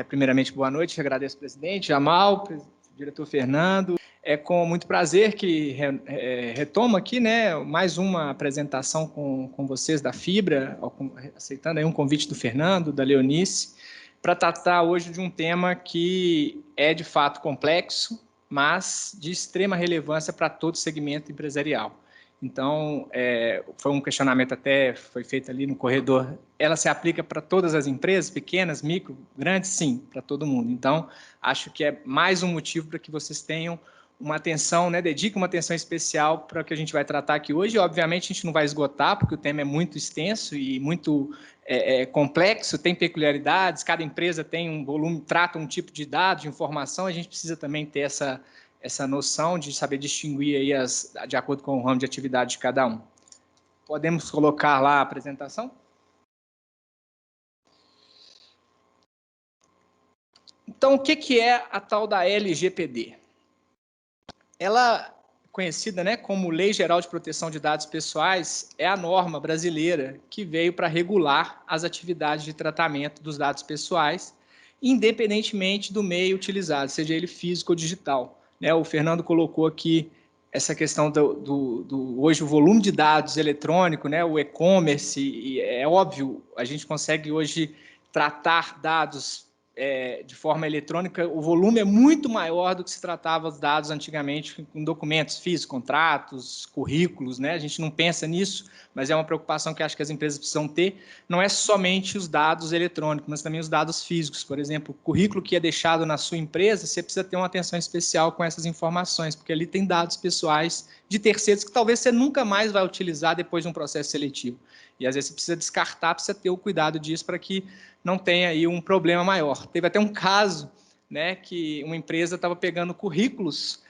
Primeiramente, boa noite, agradeço ao presidente Jamal, diretor Fernando. É com muito prazer que retomo aqui, né, mais uma apresentação com vocês da Fibra, aceitando aí um convite do Fernando, da Leonice, para tratar hoje de um tema que é de fato complexo, mas de extrema relevância para todo segmento empresarial. Então, foi um questionamento até, foi feito ali no corredor, ela se aplica para todas as empresas, pequenas, micro, grandes? Sim, para todo mundo. Então, acho que é mais um motivo para que vocês tenham uma atenção, né, dediquem uma atenção especial para o que a gente vai tratar aqui hoje. Obviamente, a gente não vai esgotar, porque o tema é muito extenso e muito complexo, tem peculiaridades, cada empresa tem um volume, trata um tipo de dado, de informação, a gente precisa também ter essa noção de saber distinguir aí de acordo com o ramo de atividade de cada um. Podemos colocar lá a apresentação? Então, o que é a tal da LGPD? Ela, conhecida, né, como Lei Geral de Proteção de Dados Pessoais, é a norma brasileira que veio para regular as atividades de tratamento dos dados pessoais, independentemente do meio utilizado, seja ele físico ou digital. O Fernando colocou aqui essa questão hoje o volume de dados eletrônico, né, o e-commerce, e é óbvio, a gente consegue hoje tratar dados de forma eletrônica, o volume é muito maior do que se tratava os dados antigamente com documentos físicos, contratos, currículos, né? A gente não pensa nisso, mas é uma preocupação que acho que as empresas precisam ter. Não é somente os dados eletrônicos, mas também os dados físicos. Por exemplo, o currículo que é deixado na sua empresa, você precisa ter uma atenção especial com essas informações, porque ali tem dados pessoais de terceiros que talvez você nunca mais vai utilizar depois de um processo seletivo. E às vezes você precisa descartar, precisa ter o cuidado disso para que não tenha aí um problema maior. Teve até um caso, né, que uma empresa estava pegando currículos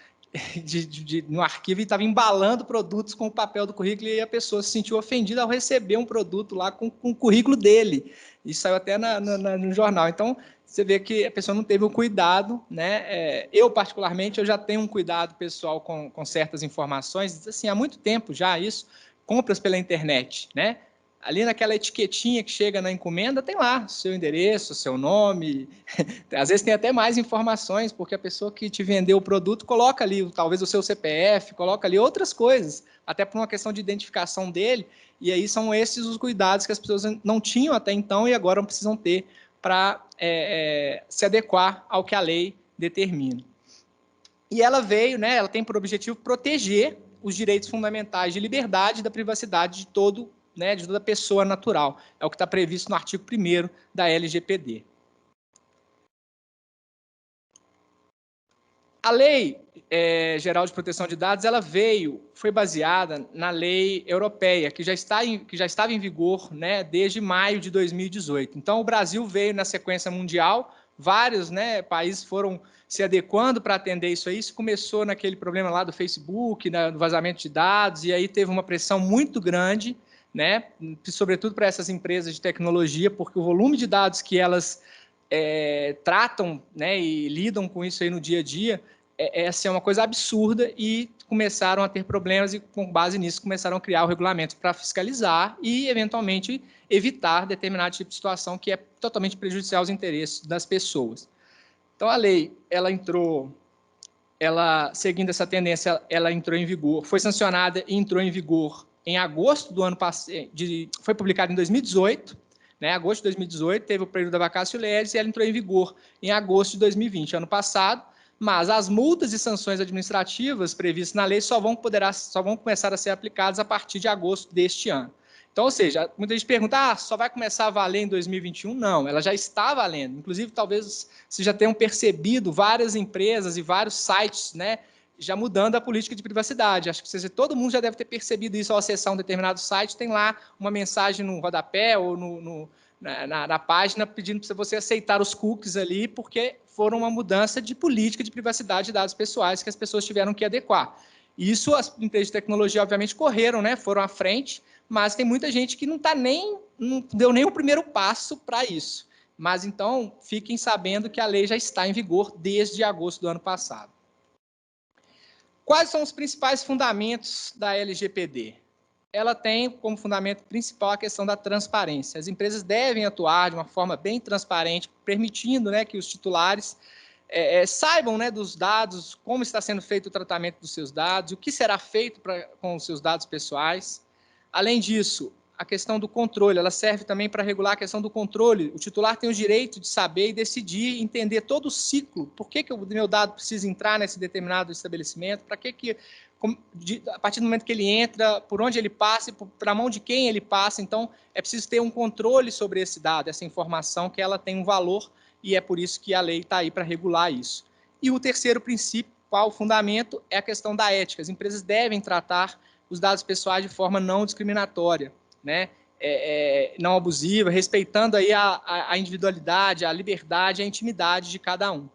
no arquivo e estava embalando produtos com o papel do currículo e a pessoa se sentiu ofendida ao receber um produto lá com o currículo dele. Isso saiu até no jornal. Então, você vê que a pessoa não teve o cuidado, né? Eu, particularmente, eu já tenho um cuidado pessoal com certas informações, assim, há muito tempo já isso, compras pela internet, né? Ali naquela etiquetinha que chega na encomenda, tem lá seu endereço, seu nome, às vezes tem até mais informações, porque a pessoa que te vendeu o produto coloca ali, talvez o seu CPF, coloca ali outras coisas, até por uma questão de identificação dele, e aí são esses os cuidados que as pessoas não tinham até então e agora precisam ter para se adequar ao que a lei determina. E ela veio, né, ela tem por objetivo proteger os direitos fundamentais de liberdade e da privacidade de toda pessoa natural. É o que está previsto no artigo 1º da LGPD. A Lei Geral de Proteção de Dados, ela foi baseada na lei europeia, que já estava em vigor, né, desde maio de 2018. Então, o Brasil veio na sequência mundial, vários, né, países foram se adequando para atender isso aí. Isso começou naquele problema lá do Facebook, do vazamento de dados, e aí teve uma pressão muito grande, né, sobretudo para essas empresas de tecnologia, porque o volume de dados que elas tratam, né, e lidam com isso aí no dia a dia, assim, é uma coisa absurda, e começaram a ter problemas e, com base nisso, começaram a criar o regulamento para fiscalizar e, eventualmente, evitar determinado tipo de situação que é totalmente prejudicial aos interesses das pessoas. Então, a lei, seguindo essa tendência, ela entrou em vigor, foi sancionada e entrou em vigor em agosto do ano passado, foi publicada em 2018, né, agosto de 2018, teve o período da vacatio legis e ela entrou em vigor em agosto de 2020, ano passado, mas as multas e sanções administrativas previstas na lei só vão começar a ser aplicadas a partir de agosto deste ano. Então, ou seja, muita gente pergunta, só vai começar a valer em 2021? Não, ela já está valendo. Inclusive, talvez vocês já tenham percebido várias empresas e vários sites, né, já mudando a política de privacidade. Acho que todo mundo já deve ter percebido isso ao acessar um determinado site, tem lá uma mensagem no rodapé ou na página pedindo para você aceitar os cookies ali, porque foram uma mudança de política de privacidade de dados pessoais que as pessoas tiveram que adequar. Isso as empresas de tecnologia, obviamente, correram, né, foram à frente, mas tem muita gente que não deu nem o primeiro passo para isso. Mas, então, fiquem sabendo que a lei já está em vigor desde agosto do ano passado. Quais são os principais fundamentos da LGPD? ela tem como fundamento principal a questão da transparência. As empresas devem atuar de uma forma bem transparente, permitindo, né, que os titulares saibam, né, dos dados, como está sendo feito o tratamento dos seus dados, o que será feito com os seus dados pessoais. Além disso, a questão do controle, ela serve também para regular a questão do controle. O titular tem o direito de saber e decidir, entender todo o ciclo. Por que o meu dado precisa entrar nesse determinado estabelecimento? Para que a partir do momento que ele entra, por onde ele passa, para a mão de quem ele passa. Então, é preciso ter um controle sobre esse dado, essa informação, que ela tem um valor, e é por isso que a lei está aí para regular isso. E o terceiro princípio, qual o fundamento, é a questão da ética. As empresas devem tratar os dados pessoais de forma não discriminatória, né? Não abusiva, respeitando aí a individualidade, a liberdade, a intimidade de cada um.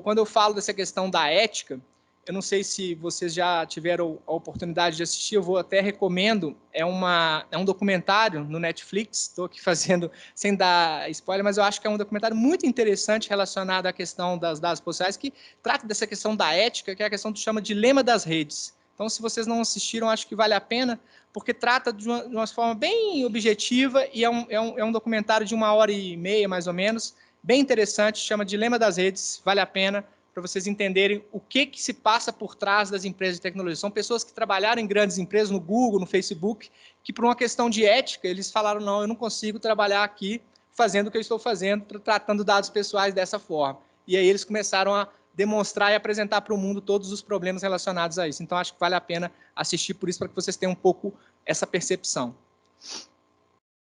Quando eu falo dessa questão da ética, eu não sei se vocês já tiveram a oportunidade de assistir, eu vou até recomendo, é um documentário no Netflix, estou aqui fazendo, sem dar spoiler, mas eu acho que é um documentário muito interessante relacionado à questão das dados pessoais, que trata dessa questão da ética, que é a questão que chama dilema das redes. Então, se vocês não assistiram, acho que vale a pena, porque trata de uma forma bem objetiva, e é um documentário de 1h30, mais ou menos, bem interessante, chama Dilema das Redes, vale a pena, para vocês entenderem o que se passa por trás das empresas de tecnologia. São pessoas que trabalharam em grandes empresas, no Google, no Facebook, que por uma questão de ética, eles falaram, não, eu não consigo trabalhar aqui fazendo o que eu estou fazendo, tratando dados pessoais dessa forma. E aí eles começaram a demonstrar e apresentar para o mundo todos os problemas relacionados a isso. Então, acho que vale a pena assistir por isso, para que vocês tenham um pouco essa percepção.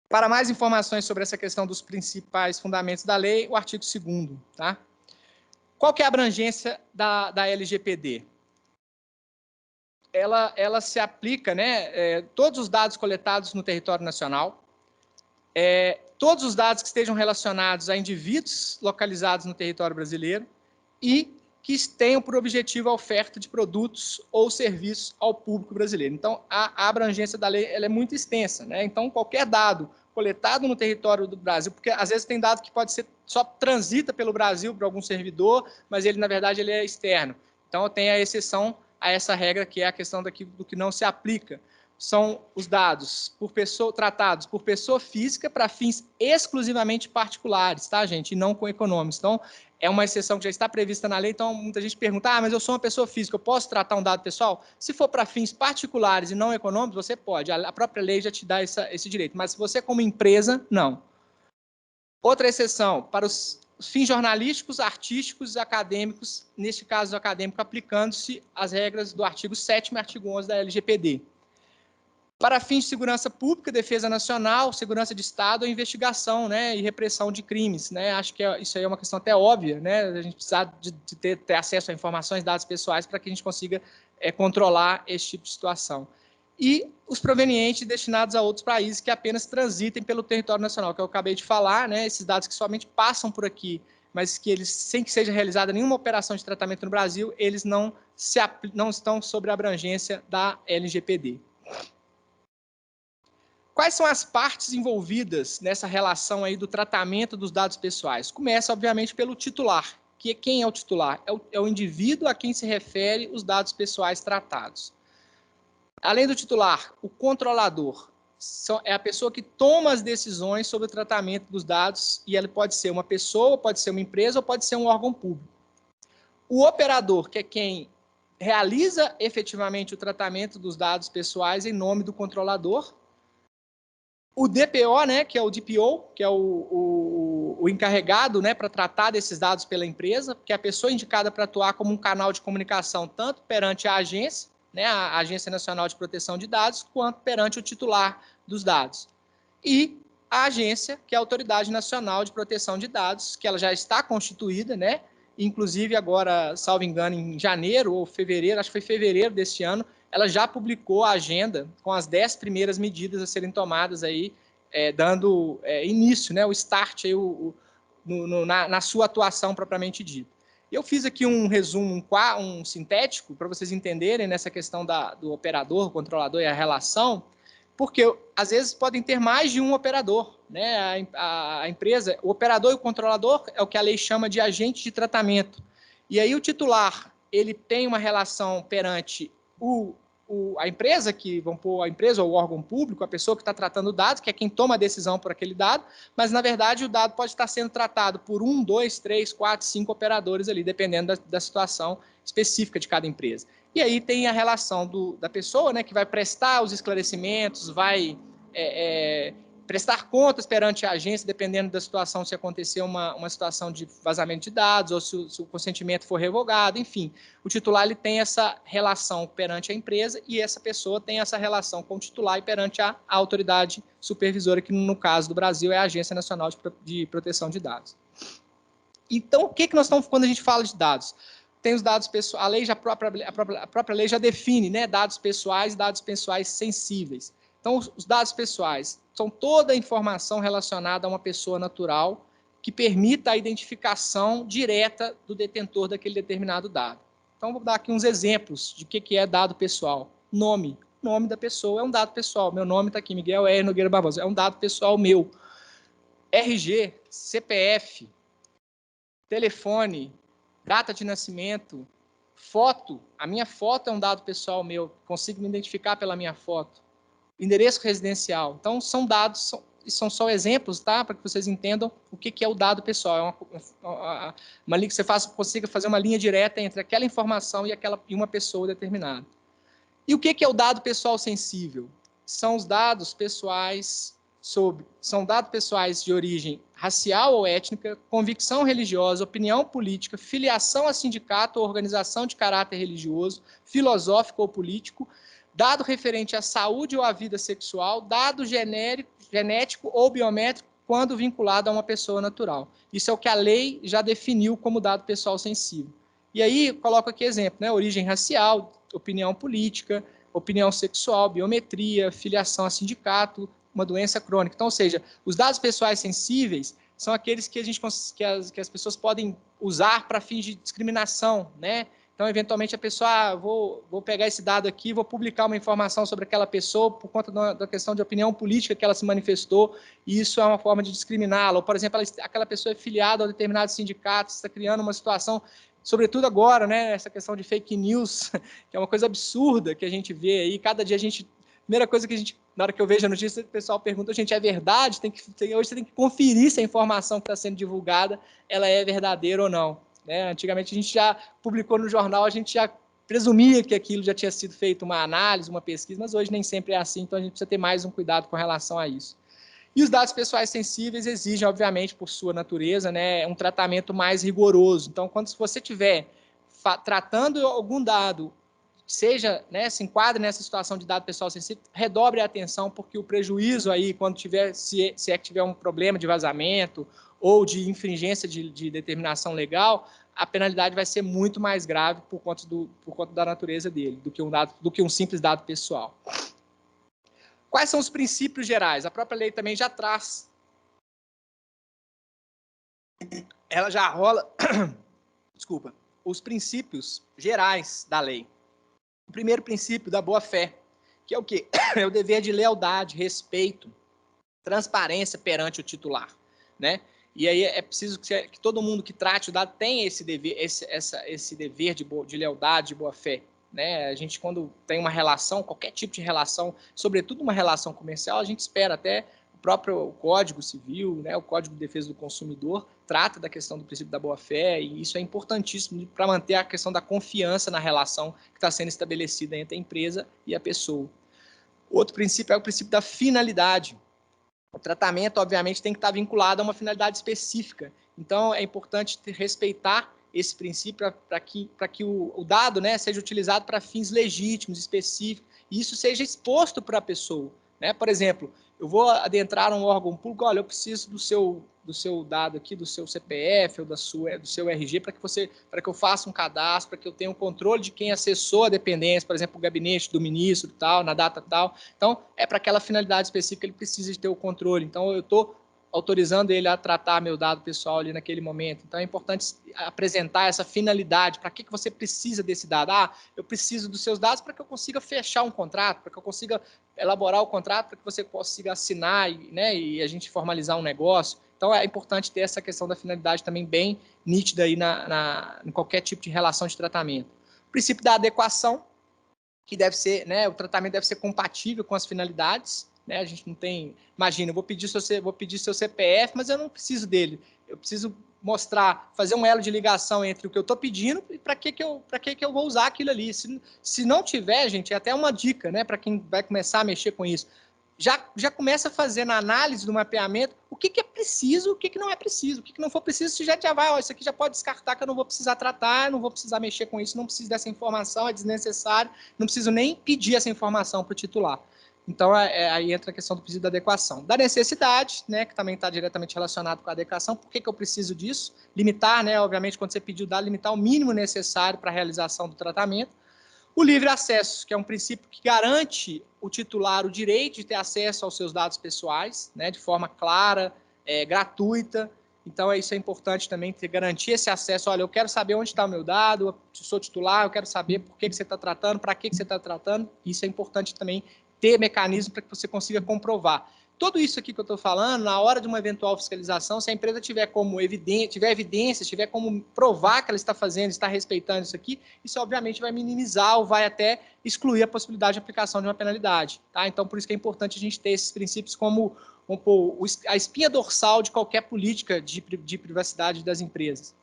Para mais informações sobre essa questão dos principais fundamentos da lei, o artigo 2º, tá? Qual que é a abrangência da LGPD? Ela se aplica, né, todos os dados coletados no território nacional, todos os dados que estejam relacionados a indivíduos localizados no território brasileiro e que tenham por objetivo a oferta de produtos ou serviços ao público brasileiro. Então, a abrangência da lei ela é muito extensa, né? Então, qualquer dado coletado no território do Brasil, porque às vezes tem dado que pode ser só transita pelo Brasil para algum servidor, mas ele, na verdade, ele é externo. Então, tem a exceção a essa regra, que é a questão do que não se aplica. São os dados tratados por pessoa física para fins exclusivamente particulares, tá, gente? E não com econômicos. Então, é uma exceção que já está prevista na lei, então muita gente pergunta, mas eu sou uma pessoa física, eu posso tratar um dado pessoal? Se for para fins particulares e não econômicos, você pode, a própria lei já te dá esse direito, mas se você como empresa, não. Outra exceção, para os fins jornalísticos, artísticos e acadêmicos, neste caso acadêmico, aplicando-se as regras do artigo 7º e artigo 11 da LGPD. Para fins de segurança pública, defesa nacional, segurança de Estado, a investigação, né, e repressão de crimes, né? Acho que isso aí é uma questão até óbvia, né? A gente precisa de ter acesso a informações, dados pessoais, para que a gente consiga controlar esse tipo de situação. E os provenientes destinados a outros países que apenas transitem pelo território nacional, que eu acabei de falar, né? Esses dados que somente passam por aqui, mas que eles, sem que seja realizada nenhuma operação de tratamento no Brasil, eles não estão sob a abrangência da LGPD. Quais são as partes envolvidas nessa relação aí do tratamento dos dados pessoais? Começa, obviamente, pelo titular. Quem é o titular? É o indivíduo a quem se refere os dados pessoais tratados. Além do titular, o controlador é a pessoa que toma as decisões sobre o tratamento dos dados, e ela pode ser uma pessoa, pode ser uma empresa ou pode ser um órgão público. O operador, que é quem realiza efetivamente o tratamento dos dados pessoais em nome do controlador. O DPO, né, que é o DPO, que é o encarregado, né, para tratar desses dados pela empresa, que é a pessoa indicada para atuar como um canal de comunicação tanto perante a agência, né, a Agência Nacional de Proteção de Dados, quanto perante o titular dos dados. E a agência, que é a Autoridade Nacional de Proteção de Dados, que ela já está constituída, né, inclusive agora, salvo engano, em janeiro ou fevereiro, acho que foi fevereiro deste ano, ela já publicou a agenda com as 10 primeiras medidas a serem tomadas aí, dando início, né, o start aí, na sua atuação propriamente dita. Eu fiz aqui um resumo, um sintético, para vocês entenderem nessa questão do operador, controlador e a relação, porque às vezes podem ter mais de um operador, né? A empresa, o operador e o controlador é o que a lei chama de agente de tratamento. E aí o titular, ele tem uma relação perante a empresa vamos pôr a empresa ou o órgão público, a pessoa que está tratando o dado, que é quem toma a decisão por aquele dado, mas, na verdade, o dado pode estar sendo tratado por 1, 2, 3, 4, 5 operadores ali, dependendo da situação específica de cada empresa. E aí tem a relação da pessoa, né, que vai prestar os esclarecimentos, vai prestar contas perante a agência, dependendo da situação, se acontecer uma situação de vazamento de dados ou se o consentimento for revogado, enfim. O titular ele tem essa relação perante a empresa e essa pessoa tem essa relação com o titular e perante a autoridade supervisora, que no caso do Brasil é a Agência Nacional de Proteção de Dados. Então, o que nós estamos, quando a gente fala de dados? Tem os dados pessoais, a lei a própria lei já define, né, dados pessoais sensíveis. Então, os dados pessoais são toda a informação relacionada a uma pessoa natural que permita a identificação direta do detentor daquele determinado dado. Então, vou dar aqui uns exemplos de que é dado pessoal. Nome. O nome da pessoa é um dado pessoal. Meu nome está aqui, Miguel R. Nogueira Barbosa. É um dado pessoal meu. RG, CPF, telefone, data de nascimento, foto. A minha foto é um dado pessoal meu. Consigo me identificar pela minha foto. Endereço residencial. Então, são dados, são só exemplos, tá? Para que vocês entendam o que é o dado pessoal. É uma linha que você consiga fazer uma linha direta entre aquela informação e uma pessoa determinada. E o que é o dado pessoal sensível? São os dados pessoais são dados pessoais de origem racial ou étnica, convicção religiosa, opinião política, filiação a sindicato ou organização de caráter religioso, filosófico ou político, dado referente à saúde ou à vida sexual, dado genético ou biométrico, quando vinculado a uma pessoa natural. Isso é o que a lei já definiu como dado pessoal sensível. E aí, coloco aqui exemplo, né? Origem racial, opinião política, opinião sexual, biometria, filiação a sindicato, uma doença crônica. Então, ou seja, os dados pessoais sensíveis são aqueles que que as pessoas podem usar para fins de discriminação, né? Então, eventualmente, a pessoa, vou pegar esse dado aqui, vou publicar uma informação sobre aquela pessoa por conta da questão de opinião política que ela se manifestou, e isso é uma forma de discriminá-la. Ou, por exemplo, aquela pessoa é filiada a determinado sindicato, está criando uma situação, sobretudo agora, né, essa questão de fake news, que é uma coisa absurda que a gente vê aí, cada dia a gente... Primeira coisa que a gente, na hora que eu vejo a notícia, o pessoal pergunta, gente, é verdade? Hoje você tem que conferir se a informação que está sendo divulgada, ela é verdadeira ou não. Né? Antigamente a gente já publicou no jornal, a gente já presumia que aquilo já tinha sido feito uma análise, uma pesquisa, mas hoje nem sempre é assim, então a gente precisa ter mais um cuidado com relação a isso. E os dados pessoais sensíveis exigem, obviamente, por sua natureza, né, um tratamento mais rigoroso. Então, quando você estiver tratando algum dado, seja, né, se enquadre nessa situação de dado pessoal sensível, redobre a atenção, porque o prejuízo aí, quando tiver, se é que tiver um problema de vazamento ou de infringência de determinação legal, a penalidade vai ser muito mais grave por conta da natureza dele, do que um simples dado pessoal. Quais são os princípios gerais? A própria lei também já traz. Ela já rola, desculpa, os princípios gerais da lei. O primeiro princípio da boa-fé, que é o quê? É o dever de lealdade, respeito, transparência perante o titular, né? E aí é preciso que todo mundo que trate o dado tenha esse dever, esse dever de lealdade, de boa-fé, né? A gente, quando tem uma relação, qualquer tipo de relação, sobretudo uma relação comercial, a gente espera até o próprio Código Civil, né, o Código de Defesa do Consumidor, trata da questão do princípio da boa-fé, e isso é importantíssimo para manter a questão da confiança na relação que está sendo estabelecida entre a empresa e a pessoa. Outro princípio é o princípio da finalidade. O tratamento, obviamente, tem que estar vinculado a uma finalidade específica. Então, é importante respeitar esse princípio para que o dado, né, seja utilizado para fins legítimos, específicos, e isso seja exposto para a pessoa. Né? Por exemplo, eu vou adentrar um órgão público, olha, eu preciso do seu dado aqui, do seu CPF ou do seu RG, para que eu faça um cadastro, para que eu tenha um controle de quem acessou a dependência, por exemplo, o gabinete do ministro, tal, na data tal. Então, é para aquela finalidade específica, ele precisa de ter o controle. Então, eu estou autorizando ele a tratar meu dado pessoal ali naquele momento. Então, é importante apresentar essa finalidade. Para que você precisa desse dado? Ah, eu preciso dos seus dados para que eu consiga fechar um contrato, para que eu consiga elaborar o contrato, para que você consiga assinar, né, e a gente formalizar um negócio. Então, é importante ter essa questão da finalidade também bem nítida aí em qualquer tipo de relação de tratamento. O princípio da adequação, que deve ser, né, o tratamento deve ser compatível com as finalidades, né, a gente não tem, imagina, eu vou pedir seu CPF, mas eu não preciso dele, eu preciso mostrar, fazer um elo de ligação entre o que eu estou pedindo e para que eu vou usar aquilo ali. Se não tiver, gente, é até uma dica, né, para quem vai começar a mexer com isso, já começa a fazer na análise do mapeamento o que é preciso, o que não é preciso. O que não for preciso, você já vai, ó, isso aqui já pode descartar, que eu não vou precisar tratar, não vou precisar mexer com isso, não preciso dessa informação, é desnecessário, não preciso nem pedir essa informação para o titular. Então, aí entra a questão do pedido de adequação. Da necessidade, né, que também está diretamente relacionado com a adequação. Por que eu preciso disso? Limitar, né, obviamente, quando você pediu dado, limitar o mínimo necessário para a realização do tratamento. O livre acesso, que é um princípio que garante o titular o direito de ter acesso aos seus dados pessoais, né, de forma clara, gratuita. Então, isso é importante também, garantir esse acesso. Olha, eu quero saber onde está o meu dado, eu sou titular, eu quero saber por que você está tratando, para que você está tratando. Isso é importante também ter mecanismo para que você consiga comprovar. Tudo isso aqui que eu estou falando, na hora de uma eventual fiscalização, se a empresa tiver como tiver evidências, tiver como provar que ela está fazendo, está respeitando isso aqui, isso obviamente vai minimizar ou vai até excluir a possibilidade de aplicação de uma penalidade. Tá? Então, por isso que é importante a gente ter esses princípios como a espinha dorsal de qualquer política de privacidade das empresas.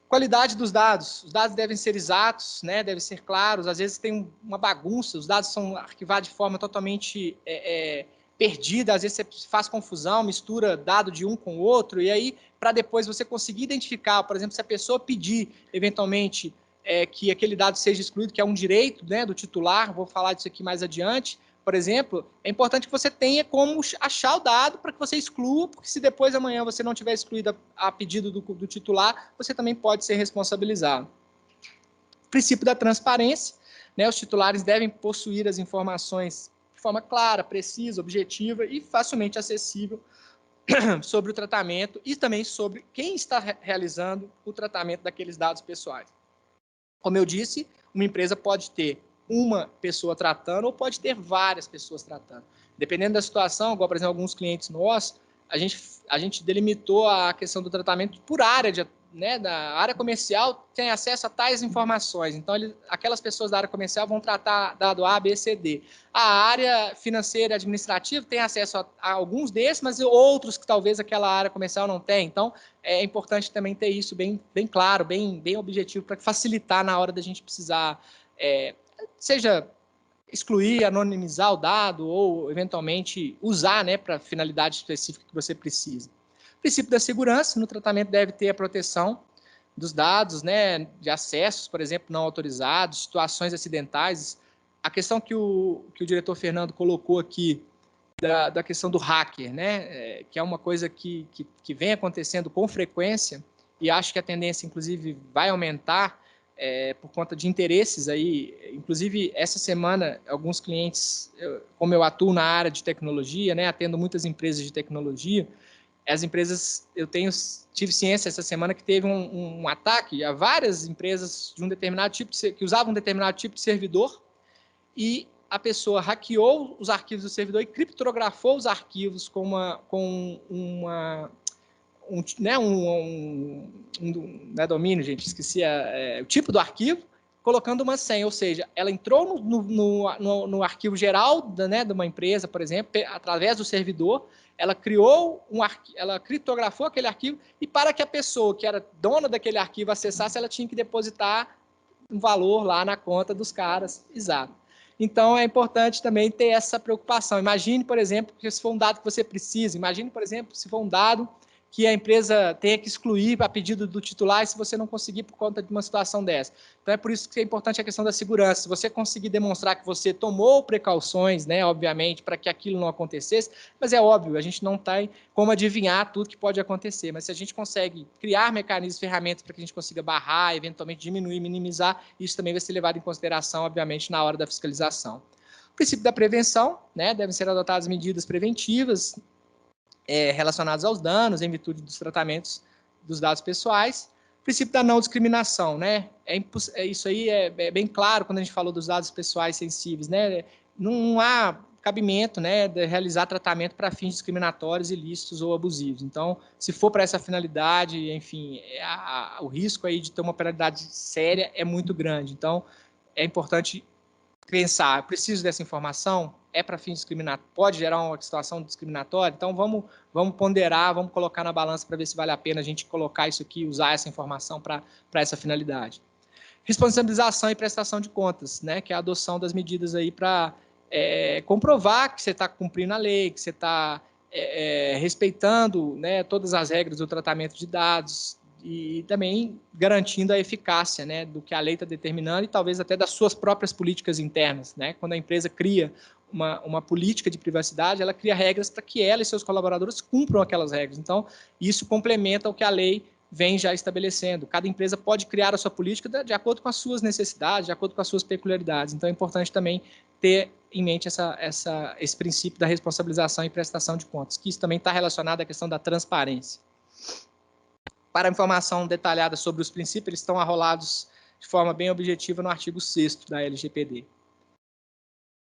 Qualidade dos dados. Os dados devem ser exatos, né? Devem ser claros. Às vezes tem uma bagunça, os dados são arquivados de forma totalmente perdida, às vezes você faz confusão, mistura dado de um com o outro, e aí, para depois você conseguir identificar, por exemplo, se a pessoa pedir, eventualmente, que aquele dado seja excluído, que é um direito, né, do titular, vou falar disso aqui mais adiante, por exemplo, é importante que você tenha como achar o dado para que você exclua, porque se depois amanhã você não tiver excluído a pedido do titular, você também pode ser responsabilizado. Princípio da transparência, né, os titulares devem possuir as informações de forma clara, precisa, objetiva e facilmente acessível sobre o tratamento e também sobre quem está realizando o tratamento daqueles dados pessoais. Como eu disse, uma empresa pode ter uma pessoa tratando ou pode ter várias pessoas tratando. Dependendo da situação, igual, por exemplo, alguns clientes nossos, a gente delimitou a questão do tratamento por área, né, da área comercial tem acesso a tais informações. Então, aquelas pessoas da área comercial vão tratar dado A, B, C, D. A área financeira e administrativa tem acesso a alguns desses, mas outros que talvez aquela área comercial não tenha. Então, é importante também ter isso bem claro, bem objetivo, para facilitar na hora da gente precisar, seja excluir, anonimizar o dado ou, eventualmente, usar, né, para finalidade específica que você precisa. O princípio da segurança, no tratamento deve ter a proteção dos dados, né, de acessos, por exemplo, não autorizados, situações acidentais. A questão que o diretor Fernando colocou aqui, da questão do hacker, né, que é uma coisa que vem acontecendo com frequência, e acho que a tendência, inclusive, vai aumentar por conta de interesses aí. Inclusive, essa semana, alguns clientes, como eu atuo na área de tecnologia, né, atendo muitas empresas de tecnologia, as empresas, tive ciência essa semana que teve um ataque a várias empresas de um determinado tipo que usavam um determinado tipo de servidor, e a pessoa hackeou os arquivos do servidor e criptografou os arquivos com não é domínio, gente, esqueci o tipo do arquivo, colocando uma senha, ou seja, ela entrou no arquivo geral né, de uma empresa, por exemplo, através do servidor, ela criou ela criptografou aquele arquivo, e para que a pessoa que era dona daquele arquivo acessasse, ela tinha que depositar um valor lá na conta dos caras, exato. Então, é importante também ter essa preocupação. Imagine, por exemplo, que se for um dado que você precisa, imagine, por exemplo, se for um dado que a empresa tenha que excluir a pedido do titular, se você não conseguir por conta de uma situação dessa. Então, é por isso que é importante a questão da segurança. Se você conseguir demonstrar que você tomou precauções, né, obviamente, para que aquilo não acontecesse, mas é óbvio, a gente não tem como adivinhar tudo que pode acontecer, mas se a gente consegue criar mecanismos, ferramentas para que a gente consiga barrar, eventualmente diminuir, minimizar, isso também vai ser levado em consideração, obviamente, na hora da fiscalização. O princípio da prevenção, né, devem ser adotadas medidas preventivas, relacionados aos danos em virtude dos tratamentos dos dados pessoais. O princípio da não discriminação, né? Isso aí é bem claro quando a gente falou dos dados pessoais sensíveis, né? Não há cabimento, né, de realizar tratamento para fins discriminatórios, ilícitos ou abusivos. Então, se for para essa finalidade, enfim, o risco aí de ter uma penalidade séria é muito grande. Então, é importante pensar, preciso dessa informação, é para fim discriminatório, pode gerar uma situação discriminatória, então vamos ponderar, vamos colocar na balança para ver se vale a pena a gente colocar isso aqui, usar essa informação para essa finalidade. Responsabilização e prestação de contas, né, que é a adoção das medidas aí para comprovar que você está cumprindo a lei, que você está respeitando, né, todas as regras do tratamento de dados e também garantindo a eficácia, né, do que a lei está determinando e talvez até das suas próprias políticas internas, né? Quando a empresa cria uma política de privacidade, ela cria regras para que ela e seus colaboradores cumpram aquelas regras. Então, isso complementa o que a lei vem já estabelecendo. Cada empresa pode criar a sua política de acordo com as suas necessidades, de acordo com as suas peculiaridades. Então, é importante também ter em mente esse princípio da responsabilização e prestação de contas, que isso também está relacionado à questão da transparência. Para informação detalhada sobre os princípios, eles estão arrolados de forma bem objetiva no artigo 6º da LGPD.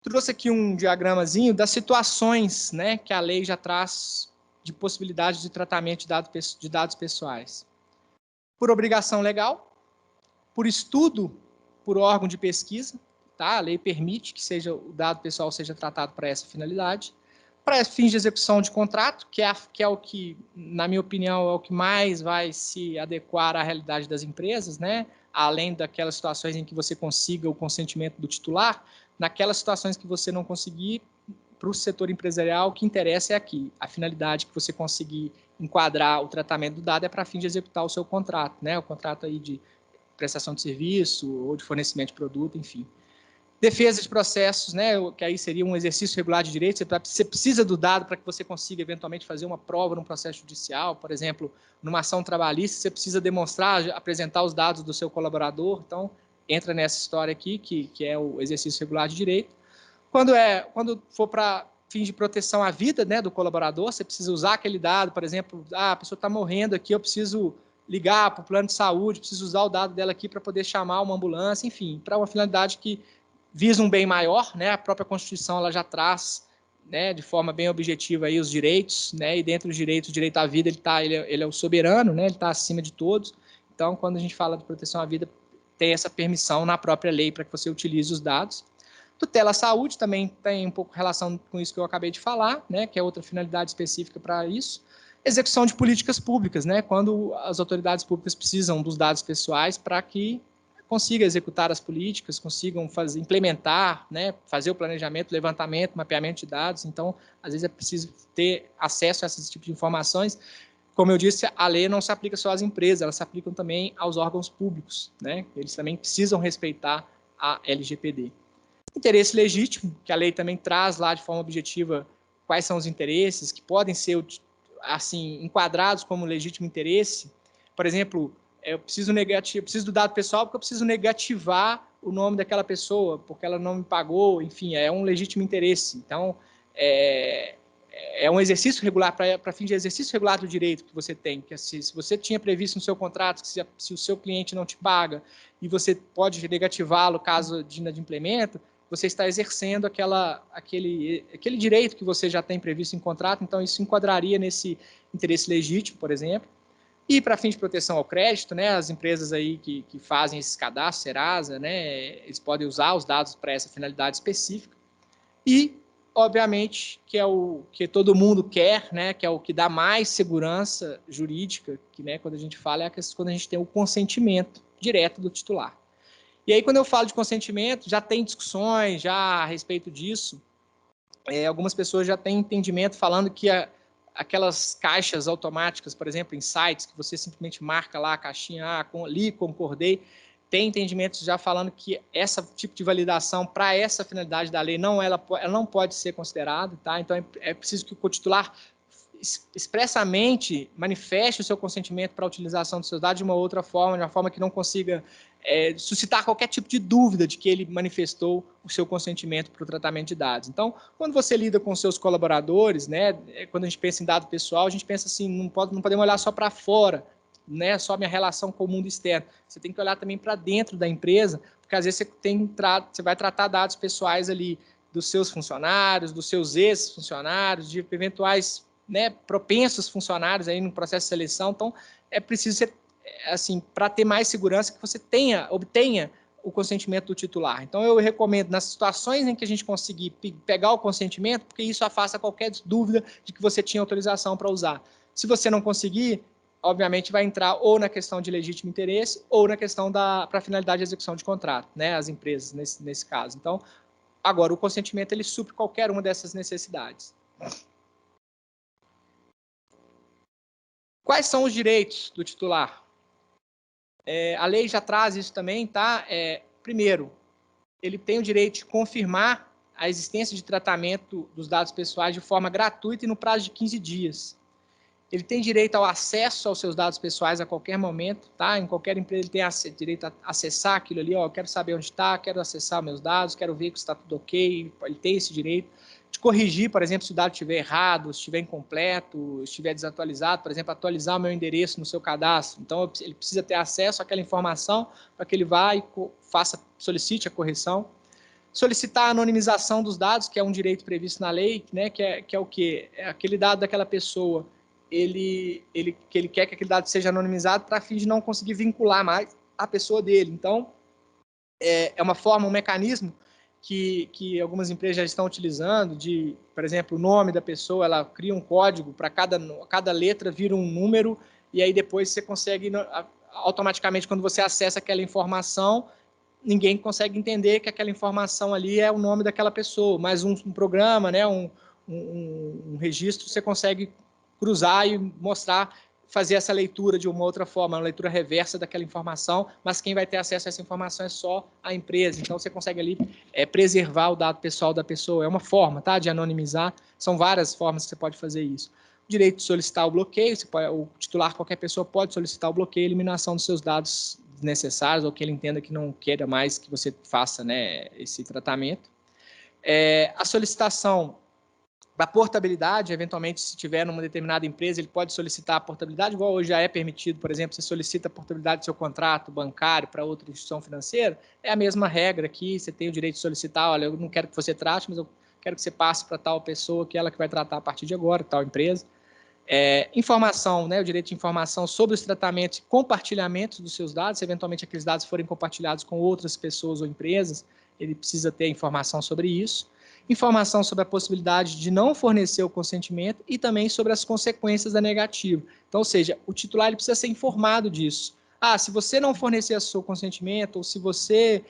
Trouxe aqui um diagramazinho das situações, né, que a lei já traz de possibilidade de tratamento de dados pessoais. Por obrigação legal, por estudo por órgão de pesquisa, tá? A lei permite que o dado pessoal seja tratado para essa finalidade. Para fins de execução de contrato, que é o que, na minha opinião, é o que mais vai se adequar à realidade das empresas, né? Além daquelas situações em que você consiga o consentimento do titular, naquelas situações que você não conseguir, para o setor empresarial, o que interessa é aqui. A finalidade que você conseguir enquadrar o tratamento do dado é para fim de executar o seu contrato, né? O contrato aí de prestação de serviço ou de fornecimento de produto, enfim. Defesa de processos, né, que aí seria um exercício regular de direito, você precisa do dado para que você consiga eventualmente fazer uma prova num processo judicial, por exemplo, numa ação trabalhista, você precisa demonstrar, apresentar os dados do seu colaborador, então entra nessa história aqui, que é o exercício regular de direito. Quando for para fins de proteção à vida, né, do colaborador, você precisa usar aquele dado, por exemplo, a pessoa está morrendo aqui, eu preciso ligar para o plano de saúde, preciso usar o dado dela aqui para poder chamar uma ambulância, enfim, para uma finalidade que visa um bem maior, né? A própria Constituição ela já traz, né, de forma bem objetiva aí os direitos, né? E dentro dos direitos, o direito à vida ele é o soberano, né? Ele está acima de todos. Então, quando a gente fala de proteção à vida, tem essa permissão na própria lei para que você utilize os dados. Tutela à saúde também tem um pouco relação com isso que eu acabei de falar, né? Que é outra finalidade específica para isso. Execução de políticas públicas, né? Quando as autoridades públicas precisam dos dados pessoais para que consiga executar as políticas, consigam implementar, né, fazer o planejamento, levantamento, mapeamento de dados. Então, às vezes é preciso ter acesso a esses tipos de informações. Como eu disse, a lei não se aplica só às empresas, elas se aplicam também aos órgãos públicos, né? Eles também precisam respeitar a LGPD. Interesse legítimo, que a lei também traz lá de forma objetiva quais são os interesses que podem ser assim enquadrados como legítimo interesse. Por exemplo, eu preciso do dado pessoal porque eu preciso negativar o nome daquela pessoa, porque ela não me pagou, enfim, é um legítimo interesse. Então, é um exercício regular, para fim de exercício regular do direito que você tem, que se você tinha previsto no seu contrato que se o seu cliente não te paga e você pode negativá-lo caso de inadimplemento, você está exercendo aquele direito que você já tem previsto em contrato, então isso enquadraria nesse interesse legítimo, por exemplo. E para fins de proteção ao crédito, né, as empresas aí que fazem esses cadastros, Serasa, né, eles podem usar os dados para essa finalidade específica. E, obviamente, que é o que todo mundo quer, né, que é o que dá mais segurança jurídica, que, né, quando a gente fala, é quando a gente tem o consentimento direto do titular. E aí, quando eu falo de consentimento, já tem discussões já a respeito disso. Algumas pessoas já têm entendimento falando que aquelas caixas automáticas, por exemplo, em sites, que você simplesmente marca lá a caixinha, li, concordei, tem entendimentos já falando que esse tipo de validação para essa finalidade da lei ela não pode ser considerada, tá? Então é preciso que o cotitular expressamente manifeste o seu consentimento para a utilização dos seus dados de uma outra forma, de uma forma que não consiga suscitar qualquer tipo de dúvida de que ele manifestou o seu consentimento para o tratamento de dados. Então, quando você lida com seus colaboradores, né, quando a gente pensa em dado pessoal, a gente pensa assim, não podemos olhar só para fora, né, só minha relação com o mundo externo. Você tem que olhar também para dentro da empresa, porque às vezes você vai tratar dados pessoais ali dos seus funcionários, dos seus ex-funcionários, de eventuais, né, propensos funcionários aí no processo de seleção. Então, é preciso ser, assim, para ter mais segurança, que você obtenha o consentimento do titular. Então, eu recomendo, nas situações em que a gente conseguir pegar o consentimento, porque isso afasta qualquer dúvida de que você tinha autorização para usar. Se você não conseguir, obviamente vai entrar ou na questão de legítimo interesse ou na questão para a finalidade de execução de contrato, né, as empresas nesse caso. Então, agora, o consentimento ele supre qualquer uma dessas necessidades. Quais são os direitos do titular? A lei já traz isso também, tá? Primeiro, ele tem o direito de confirmar a existência de tratamento dos dados pessoais de forma gratuita e no prazo de 15 dias. Ele tem direito ao acesso aos seus dados pessoais a qualquer momento, tá? Em qualquer empresa ele tem direito a acessar aquilo ali, ó, eu quero saber onde está, quero acessar meus dados, quero ver que está tudo ok, ele tem esse direito de corrigir, por exemplo, se o dado estiver errado, se estiver incompleto, estiver desatualizado, por exemplo, atualizar o meu endereço no seu cadastro. Então, ele precisa ter acesso àquela informação para que ele vá e solicite a correção. Solicitar a anonimização dos dados, que é um direito previsto na lei, né, que é o quê? É aquele dado daquela pessoa, ele quer que aquele dado seja anonimizado para fim de não conseguir vincular mais a pessoa dele. Então, é uma forma, um mecanismo que algumas empresas já estão utilizando, por exemplo, o nome da pessoa, ela cria um código, para cada letra vira um número, e aí depois você consegue, automaticamente, quando você acessa aquela informação, ninguém consegue entender que aquela informação ali é o nome daquela pessoa, mas um programa, né, um registro, você consegue cruzar e mostrar, fazer essa leitura de uma outra forma, uma leitura reversa daquela informação, mas quem vai ter acesso a essa informação é só a empresa. Então, você consegue ali preservar o dado pessoal da pessoa. É uma forma, tá, de anonimizar. São várias formas que você pode fazer isso. O direito de solicitar o bloqueio, o titular, qualquer pessoa pode solicitar o bloqueio e eliminação dos seus dados necessários ou que ele entenda que não queira mais que você faça, né, esse tratamento. A solicitação da portabilidade, eventualmente, se tiver numa determinada empresa, ele pode solicitar a portabilidade, igual hoje já é permitido, por exemplo, você solicita a portabilidade do seu contrato bancário para outra instituição financeira, é a mesma regra aqui, você tem o direito de solicitar, olha, eu não quero que você trate, mas eu quero que você passe para tal pessoa, que é ela que vai tratar a partir de agora, tal empresa. Informação, né, o direito de informação sobre os tratamentos e compartilhamentos dos seus dados, se eventualmente aqueles dados forem compartilhados com outras pessoas ou empresas, ele precisa ter informação sobre isso. Informação sobre a possibilidade de não fornecer o consentimento e também sobre as consequências da negativa. Então, ou seja, o titular ele precisa ser informado disso. Se você não fornecer o seu consentimento, ou se você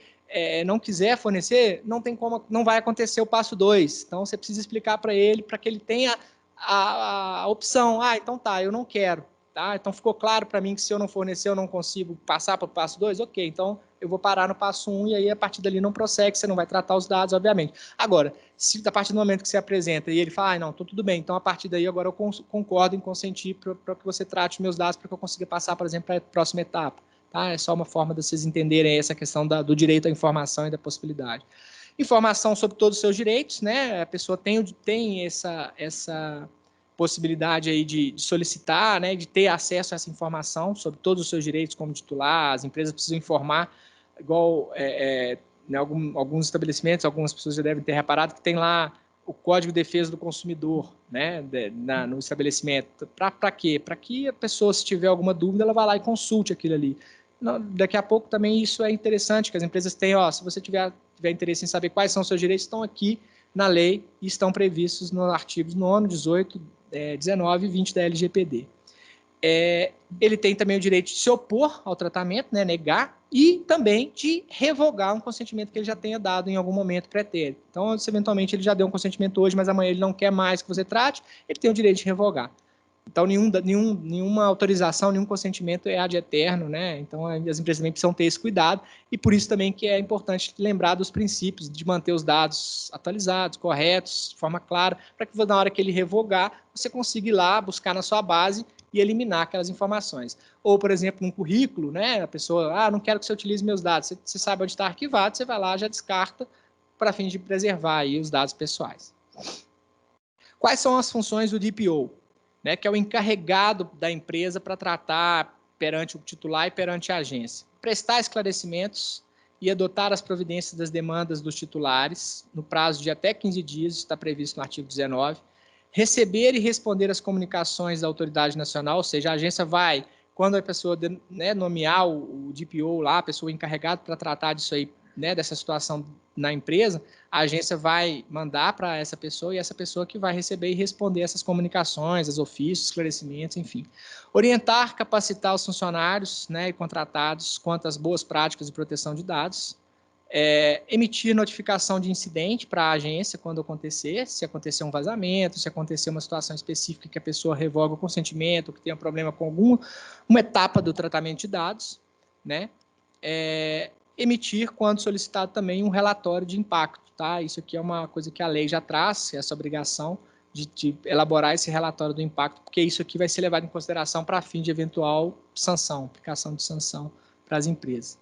não quiser fornecer, não tem como, não vai acontecer o passo 2. Então, você precisa explicar para ele, para que ele tenha a opção, então tá, eu não quero, tá? Então ficou claro para mim que se eu não fornecer, eu não consigo passar para o passo 2, ok, então eu vou parar no passo 1 e aí a partir dali não prossegue, você não vai tratar os dados, obviamente. Agora, se a partir do momento que você apresenta e ele fala, não, tudo bem, então a partir daí agora eu concordo em consentir para que você trate meus dados para que eu consiga passar, por exemplo, para a próxima etapa, tá? É só uma forma de vocês entenderem essa questão do direito à informação e da possibilidade. Informação sobre todos os seus direitos, né? A pessoa tem essa possibilidade aí de solicitar, né? De ter acesso a essa informação sobre todos os seus direitos como titular. As empresas precisam informar, igual em alguns estabelecimentos, algumas pessoas já devem ter reparado que tem lá o Código de Defesa do Consumidor, né? No estabelecimento. Para quê? Para que a pessoa, se tiver alguma dúvida, ela vá lá e consulte aquilo ali. Daqui a pouco também isso é interessante, que as empresas têm, se você tiver interesse em saber quais são os seus direitos, estão aqui na lei e estão previstos nos artigos 9º, 18, 19 e 20 da LGPD. Ele tem também o direito de se opor ao tratamento, né, negar, e também de revogar um consentimento que ele já tenha dado em algum momento pretérito. Então, se eventualmente ele já deu um consentimento hoje, mas amanhã ele não quer mais que você trate, ele tem o direito de revogar. Então, nenhuma autorização, nenhum consentimento é ad eterno, né? Então, as empresas também precisam ter esse cuidado, e por isso também que é importante lembrar dos princípios de manter os dados atualizados, corretos, de forma clara, para que na hora que ele revogar, você consiga ir lá, buscar na sua base e eliminar aquelas informações. Ou, por exemplo, num currículo, né? A pessoa, não quero que você utilize meus dados, você sabe onde está arquivado, você vai lá, já descarta, para fins de preservar aí os dados pessoais. Quais são as funções do DPO? Né, que é o encarregado da empresa para tratar perante o titular e perante a agência. Prestar esclarecimentos e adotar as providências das demandas dos titulares no prazo de até 15 dias, está previsto no artigo 19. Receber e responder às comunicações da autoridade nacional, ou seja, a agência vai quando a pessoa, né, nomear o DPO lá, a pessoa encarregada para tratar disso aí, né, dessa situação na empresa, a agência vai mandar para essa pessoa e essa pessoa que vai receber e responder essas comunicações, os ofícios, esclarecimentos, enfim. Orientar, capacitar os funcionários, né, e contratados quanto às boas práticas de proteção de dados. Emitir notificação de incidente para a agência quando acontecer, se acontecer um vazamento, se acontecer uma situação específica que a pessoa revoga o consentimento, que tenha um problema com uma etapa do tratamento de dados, né? Emitir, quando solicitado, também um relatório de impacto, tá? Isso aqui é uma coisa que a lei já traz, essa obrigação de elaborar esse relatório do impacto, porque isso aqui vai ser levado em consideração para fim de eventual sanção, aplicação de sanção para as empresas.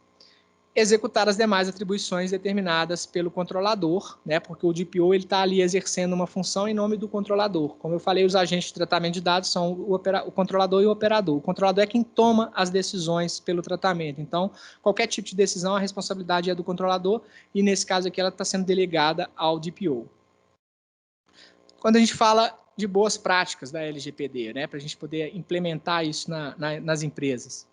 Executar as demais atribuições determinadas pelo controlador, né, porque o DPO está ali exercendo uma função em nome do controlador. Como eu falei, os agentes de tratamento de dados são o controlador e o operador. O controlador é quem toma as decisões pelo tratamento. Então, qualquer tipo de decisão, a responsabilidade é do controlador e, nesse caso aqui, ela está sendo delegada ao DPO. Quando a gente fala de boas práticas da LGPD, né, para a gente poder implementar isso nas empresas.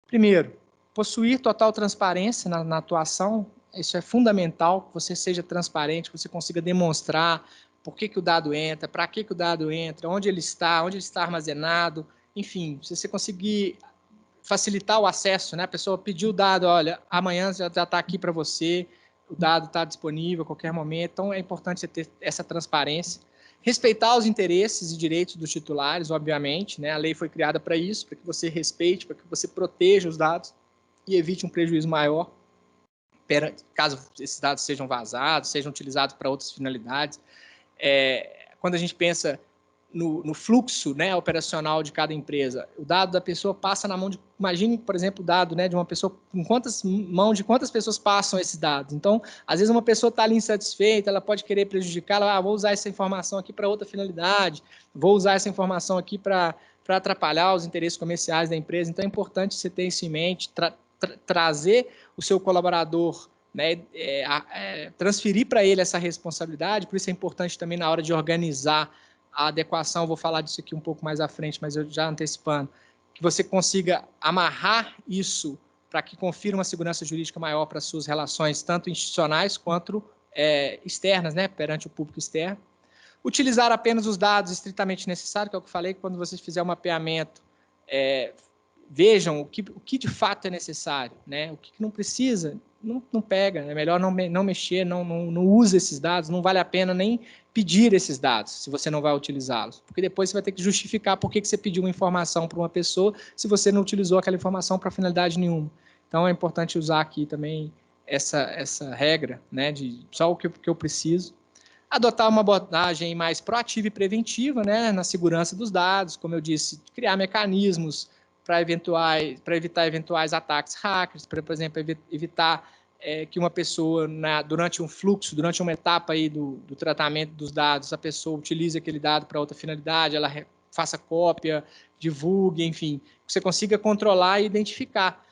Primeiro, possuir total transparência na atuação, isso é fundamental, que você seja transparente, que você consiga demonstrar por que o dado entra, para que o dado entra, onde ele está armazenado, enfim, se você conseguir facilitar o acesso, né? A pessoa pediu o dado, olha, amanhã já está aqui para você, o dado está disponível a qualquer momento, então é importante você ter essa transparência. Respeitar os interesses e direitos dos titulares, obviamente, né? A lei foi criada para isso, para que você respeite, para que você proteja os dados e evite um prejuízo maior, caso esses dados sejam vazados, sejam utilizados para outras finalidades. Quando a gente pensa no fluxo, né, operacional de cada empresa, o dado da pessoa passa na mão de... Imagine, por exemplo, o dado, né, de uma pessoa, mão de quantas pessoas passam esses dados. Então, às vezes uma pessoa está ali insatisfeita, ela pode querer prejudicá-la, vou usar essa informação aqui para outra finalidade, vou usar essa informação aqui para atrapalhar os interesses comerciais da empresa. Então, é importante você ter isso em mente, trazer o seu colaborador, né, transferir para ele essa responsabilidade. Por isso é importante também na hora de organizar a adequação, vou falar disso aqui um pouco mais à frente, mas eu já antecipando, que você consiga amarrar isso para que confira uma segurança jurídica maior para as suas relações, tanto institucionais quanto externas, né, perante o público externo. Utilizar apenas os dados estritamente necessários, que é o que eu falei, que quando você fizer um mapeamento, vejam o que de fato é necessário, né? O que não precisa, não pega, é melhor não mexer, não use esses dados, não vale a pena nem pedir esses dados, se você não vai utilizá-los, porque depois você vai ter que justificar por que você pediu uma informação para uma pessoa se você não utilizou aquela informação para finalidade nenhuma. Então, é importante usar aqui também essa regra, né, de só o que eu preciso. Adotar uma abordagem mais proativa e preventiva, né, na segurança dos dados, como eu disse, criar mecanismos para evitar eventuais ataques hackers, por exemplo, evitar que uma pessoa, durante um fluxo, durante uma etapa aí do tratamento dos dados, a pessoa utilize aquele dado para outra finalidade, ela faça cópia, divulgue, enfim, que você consiga controlar e identificar.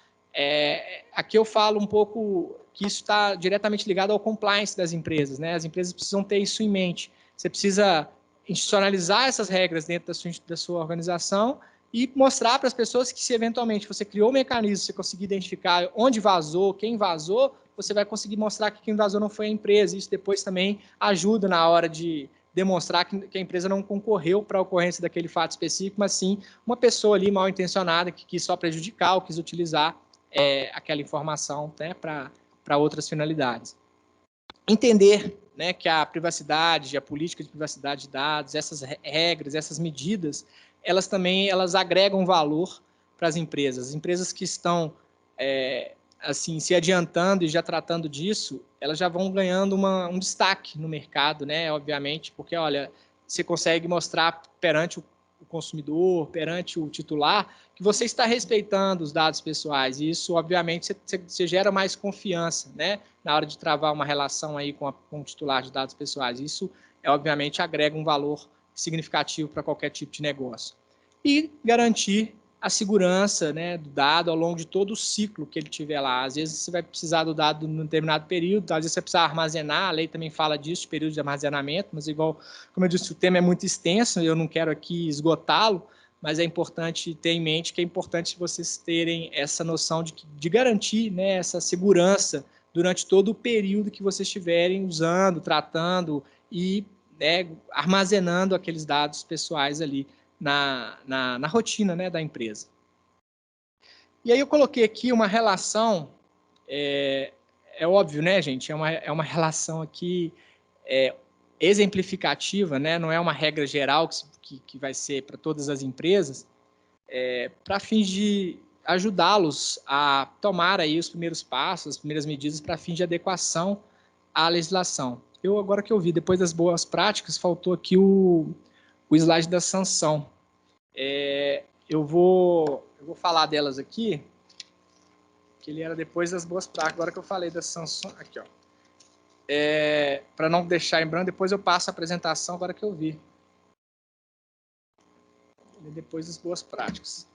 Aqui eu falo um pouco que isso está diretamente ligado ao compliance das empresas, né? As empresas precisam ter isso em mente. Você precisa institucionalizar essas regras dentro da sua organização e mostrar para as pessoas que, se eventualmente você criou um mecanismo, você conseguir identificar onde vazou, quem vazou, você vai conseguir mostrar que quem vazou não foi a empresa. Isso depois também ajuda na hora de demonstrar que a empresa não concorreu para a ocorrência daquele fato específico, mas sim uma pessoa ali mal intencionada que quis só prejudicar ou quis utilizar aquela informação, né, para outras finalidades. Entender, né, que a privacidade, a política de privacidade de dados, essas regras, essas medidas, elas agregam valor para as empresas. As empresas que estão assim, se adiantando e já tratando disso, elas já vão ganhando um destaque no mercado, né, obviamente, porque, olha, você consegue mostrar perante o consumidor, perante o titular, que você está respeitando os dados pessoais, e isso, obviamente, você gera mais confiança, né, na hora de travar uma relação aí com o titular de dados pessoais. Isso, obviamente, agrega um valor significativo para qualquer tipo de negócio. E garantir a segurança, né, do dado ao longo de todo o ciclo que ele tiver lá. Às vezes você vai precisar do dado num determinado período, às vezes você precisa armazenar, a lei também fala disso, de período de armazenamento, mas igual, como eu disse, o tema é muito extenso, eu não quero aqui esgotá-lo, mas é importante ter em mente que é importante vocês terem essa noção de garantir, né, essa segurança durante todo o período que vocês estiverem usando, tratando e, né, armazenando aqueles dados pessoais ali na rotina, né, da empresa. E aí eu coloquei aqui uma relação, é óbvio, né, gente? É uma relação aqui exemplificativa, né? Não é uma regra geral que vai ser para todas as empresas, para fins de ajudá-los a tomar aí os primeiros passos, as primeiras medidas para fins de adequação à legislação. Agora que eu vi, depois das boas práticas, faltou aqui o slide da sanção. Eu vou falar delas aqui, que ele era depois das boas práticas. Agora que eu falei das sanções, aqui, ó. Para não deixar em branco, depois eu passo a apresentação, agora que eu vi. Depois das boas práticas.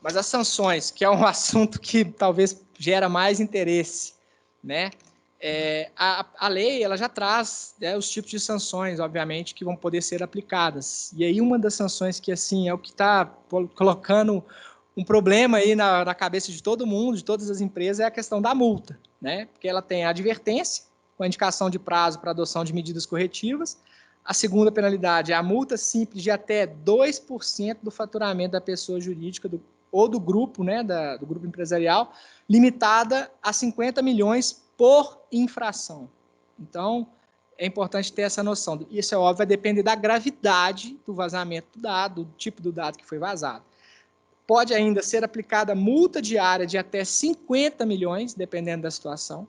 Mas as sanções, que é um assunto que talvez gera mais interesse, né? A lei ela já traz, né, os tipos de sanções, obviamente, que vão poder ser aplicadas. E aí uma das sanções que assim é o que está colocando um problema aí na cabeça de todo mundo, de todas as empresas, é a questão da multa, né? Porque ela tem a advertência, com a indicação de prazo para adoção de medidas corretivas. A segunda penalidade é a multa simples de até 2% do faturamento da pessoa jurídica ou do grupo, né, do grupo empresarial, limitada a 50 milhões por infração. Então, é importante ter essa noção. Isso é óbvio, vai depender da gravidade do vazamento do dado, do tipo do dado que foi vazado. Pode ainda ser aplicada multa diária de até 50 milhões, dependendo da situação.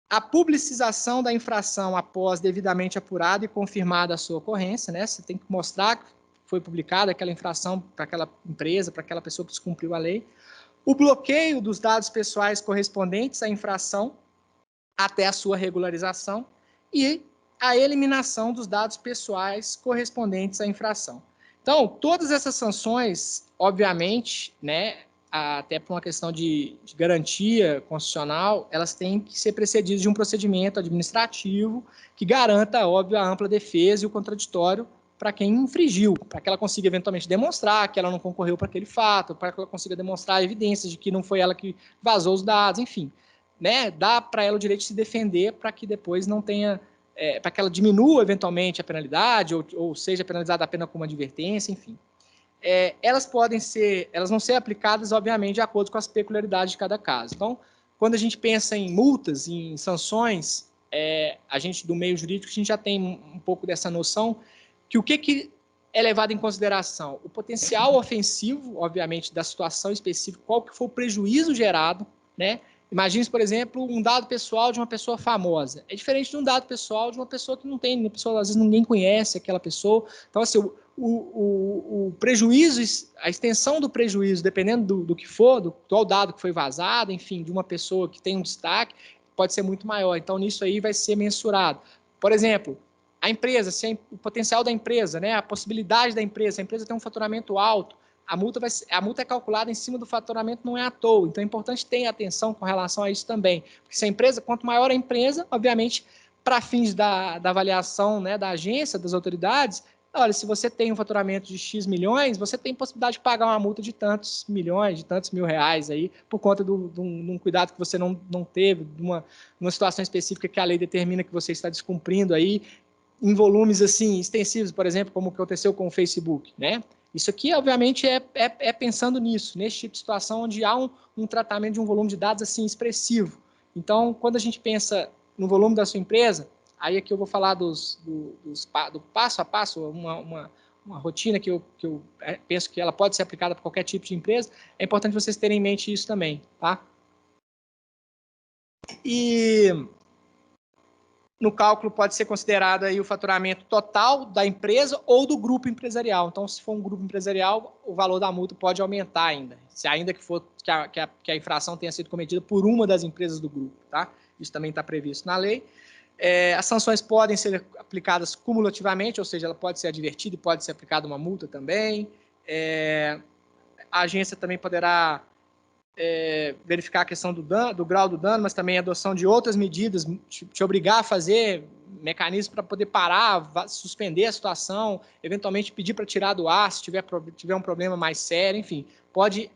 A publicização da infração após devidamente apurada e confirmada a sua ocorrência, né? Você tem que mostrar que foi publicada aquela infração para aquela empresa, para aquela pessoa que descumpriu a lei. O bloqueio dos dados pessoais correspondentes à infração até a sua regularização e a eliminação dos dados pessoais correspondentes à infração. Então, todas essas sanções, obviamente, né, até por uma questão de garantia constitucional, elas têm que ser precedidas de um procedimento administrativo que garanta, óbvio, a ampla defesa e o contraditório para quem infringiu, para que ela consiga eventualmente demonstrar que ela não concorreu para aquele fato, para que ela consiga demonstrar evidências de que não foi ela que vazou os dados, enfim. Né, dá para ela o direito de se defender para que depois não tenha, para que ela diminua eventualmente a penalidade ou seja penalizada apenas com uma advertência, enfim. Elas vão ser aplicadas, obviamente, de acordo com as peculiaridades de cada caso. Então, quando a gente pensa em multas, em sanções, a gente do meio jurídico, a gente já tem um pouco dessa noção que o que é levado em consideração? O potencial ofensivo, obviamente, da situação específica, qual que foi o prejuízo gerado, né? Imagine, por exemplo, um dado pessoal de uma pessoa famosa. É diferente de um dado pessoal de uma pessoa que não tem, uma pessoa, às vezes ninguém conhece aquela pessoa. Então, assim, o prejuízo, a extensão do prejuízo, dependendo do que for, do dado que foi vazado, enfim, de uma pessoa que tem um destaque, pode ser muito maior. Então, nisso aí vai ser mensurado. Por exemplo, a empresa, o potencial da empresa, né, a possibilidade da empresa, se a empresa tem um faturamento alto, a multa é calculada em cima do faturamento, não é à toa. Então, é importante ter atenção com relação a isso também. Porque se a empresa, quanto maior a empresa, obviamente, para fins da avaliação, né, da agência, das autoridades, olha, se você tem um faturamento de X milhões, você tem possibilidade de pagar uma multa de tantos milhões, de tantos mil reais aí, por conta de um cuidado que você não teve, de uma situação específica que a lei determina que você está descumprindo aí, em volumes assim extensivos, por exemplo, como aconteceu com o Facebook, né? Isso aqui, obviamente, é pensando nisso, nesse tipo de situação onde há um tratamento de um volume de dados assim expressivo. Então, quando a gente pensa no volume da sua empresa, aí aqui eu vou falar do passo a passo, uma rotina que eu penso que ela pode ser aplicada para qualquer tipo de empresa. É importante vocês terem em mente isso também, tá? E no cálculo pode ser considerado aí o faturamento total da empresa ou do grupo empresarial. Então, se for um grupo empresarial, o valor da multa pode aumentar ainda, se ainda que for que a infração tenha sido cometida por uma das empresas do grupo, tá? Isso também está previsto na lei. As sanções podem ser aplicadas cumulativamente, ou seja, ela pode ser advertida e pode ser aplicada uma multa também. A agência também poderá verificar a questão do dano, do grau do dano, mas também a adoção de outras medidas, te obrigar a fazer mecanismos para poder parar, suspender a situação, eventualmente pedir para tirar do ar se tiver um problema mais sério, enfim, pode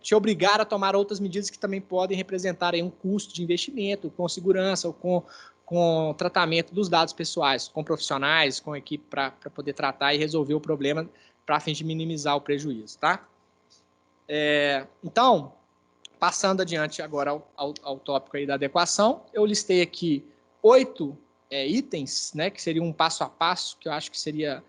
te obrigar a tomar outras medidas que também podem representar aí um custo de investimento, com segurança ou com tratamento dos dados pessoais, com profissionais, com equipe para poder tratar e resolver o problema para fim de minimizar o prejuízo, tá? Então, passando adiante agora ao tópico aí da adequação, eu listei aqui 8 itens, né, que seriam um passo a passo, que eu acho que seria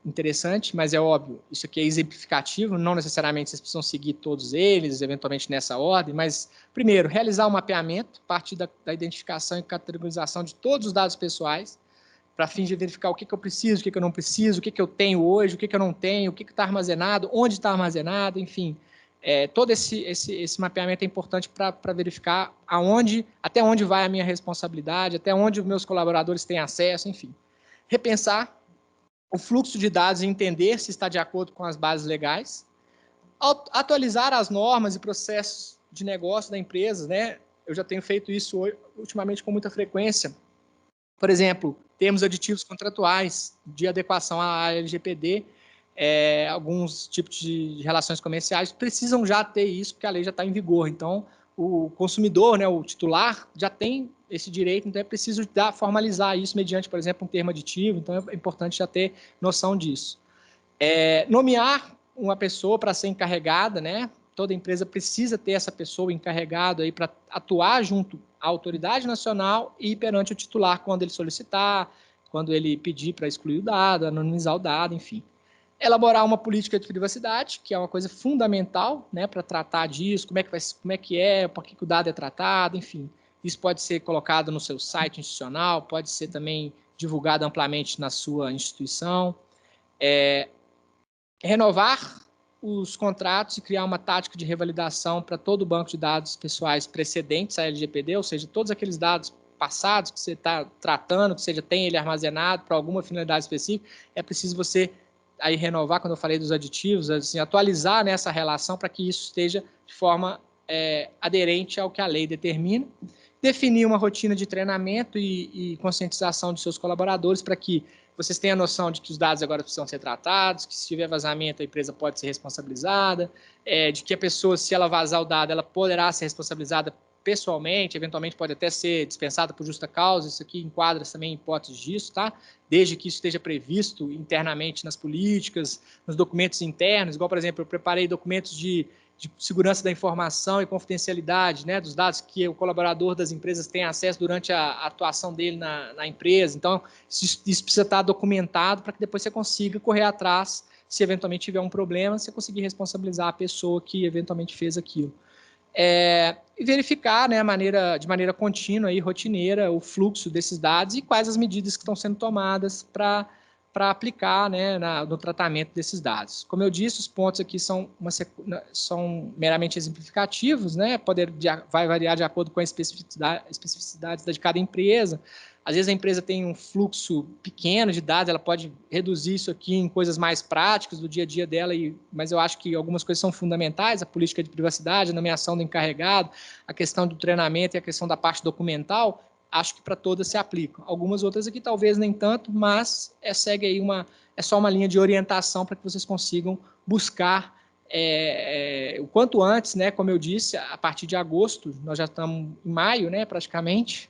interessante, mas é óbvio, isso aqui é exemplificativo, não necessariamente vocês precisam seguir todos eles, eventualmente nessa ordem, mas, primeiro, realizar um mapeamento, a partir da identificação e categorização de todos os dados pessoais, para fins de verificar o que eu preciso, o que eu não preciso, o que eu tenho hoje, o que eu não tenho, o que está armazenado, onde está armazenado, enfim. Todo esse mapeamento é importante para verificar até onde vai a minha responsabilidade, até onde os meus colaboradores têm acesso, enfim. Repensar o fluxo de dados e entender se está de acordo com as bases legais. Atualizar as normas e processos de negócio da empresa, né? Eu já tenho feito isso ultimamente com muita frequência. Por exemplo, termos aditivos contratuais de adequação à LGPD, alguns tipos de relações comerciais precisam já ter isso, porque a lei já está em vigor. Então, o consumidor, né, o titular, já tem esse direito, então é preciso formalizar isso mediante, por exemplo, um termo aditivo, então é importante já ter noção disso. Nomear uma pessoa para ser encarregada, né? Toda empresa precisa ter essa pessoa encarregada aí para atuar junto à autoridade nacional e perante o titular quando ele solicitar, quando ele pedir para excluir o dado, anonimizar o dado, enfim. Elaborar uma política de privacidade, que é uma coisa fundamental, né, para tratar disso, como é que é, por que o dado é tratado, enfim. Isso pode ser colocado no seu site institucional, pode ser também divulgado amplamente na sua instituição. Renovar os contratos e criar uma tática de revalidação para todo o banco de dados pessoais precedentes à LGPD, ou seja, todos aqueles dados passados que você está tratando, que você já tem ele armazenado para alguma finalidade específica, é preciso você aí renovar, quando eu falei dos aditivos, assim, atualizar nessa relação para que isso esteja de forma aderente ao que a lei determina. Definir uma rotina de treinamento e conscientização de seus colaboradores para que vocês têm a noção de que os dados agora precisam ser tratados, que se tiver vazamento a empresa pode ser responsabilizada, de que a pessoa, se ela vazar o dado, ela poderá ser responsabilizada pessoalmente, eventualmente pode até ser dispensada por justa causa, isso aqui enquadra também hipóteses disso, tá? Desde que isso esteja previsto internamente nas políticas, nos documentos internos, igual, por exemplo, eu preparei documentos de segurança da informação e confidencialidade, né, dos dados que o colaborador das empresas tem acesso durante a atuação dele na empresa. Então, isso precisa estar documentado para que depois você consiga correr atrás, se eventualmente tiver um problema, você conseguir responsabilizar a pessoa que eventualmente fez aquilo. E verificar, né, de maneira contínua e rotineira o fluxo desses dados e quais as medidas que estão sendo tomadas para aplicar, né, no tratamento desses dados. Como eu disse, os pontos aqui são meramente exemplificativos, né, vai variar de acordo com a especificidade de cada empresa. Às vezes a empresa tem um fluxo pequeno de dados, ela pode reduzir isso aqui em coisas mais práticas do dia a dia dela, mas eu acho que algumas coisas são fundamentais, a política de privacidade, a nomeação do encarregado, a questão do treinamento e a questão da parte documental, acho que para todas se aplicam. Algumas outras aqui talvez nem tanto, mas segue aí é só uma linha de orientação para que vocês consigam buscar o quanto antes, né, como eu disse, a partir de agosto, nós já estamos em maio, né, praticamente,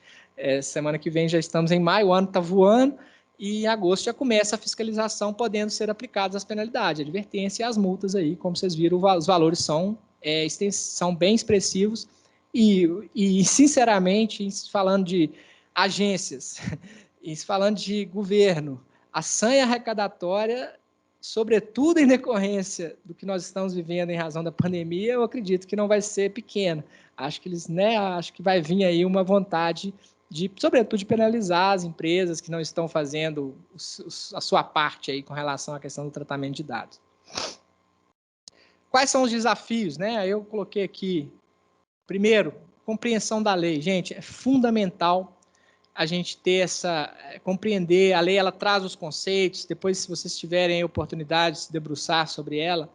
semana que vem já estamos em maio, o ano está voando, e em agosto já começa a fiscalização, podendo ser aplicadas as penalidades, a advertência e as multas aí, como vocês viram, os valores são bem expressivos, e sinceramente, falando de agências, e falando de governo, a sanha arrecadatória, sobretudo em decorrência do que nós estamos vivendo em razão da pandemia, eu acredito que não vai ser pequena. Acho que acho que vai vir aí uma vontade sobretudo, de penalizar as empresas que não estão fazendo a sua parte aí com relação à questão do tratamento de dados. Quais são os desafios, né? Eu coloquei aqui, primeiro, compreensão da lei. Gente, é fundamental a gente ter compreender a lei, ela traz os conceitos, depois, se vocês tiverem a oportunidade de se debruçar sobre ela,